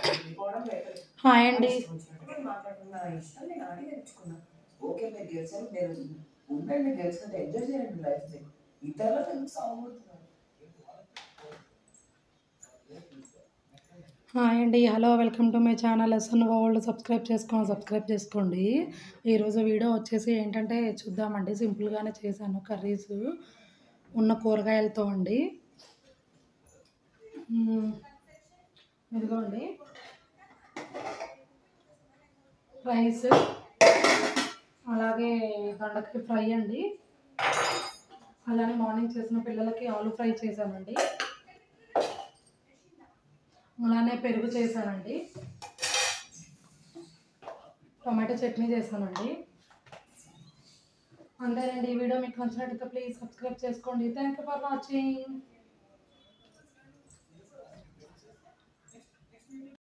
Hi అండి. Hi అండి. Hello, welcome to my channel. SN world. Subscribe చేసుకోండి. ఈరోజు వీడియో వచ్చేసి ఏంటంటే చూద్దామండి. సింపుల్గానే చేశాను కర్రీస్ ఉన్న కూరగాయలతో అండి. ఇదిగోండి రైస్, అలాగే దొండకాయ ఫ్రై అండి. అలానే మార్నింగ్ చేసిన పిల్లలకి ఆలు ఫ్రై చేశానండి. అలానే పెరుగు చేశానండి. టొమాటో చట్నీ చేశానండి. అంతేనండి. ఈ వీడియో మీకు నచ్చినట్లయితే ప్లీజ్ సబ్స్క్రైబ్ చేసుకోండి. Thank you for watching.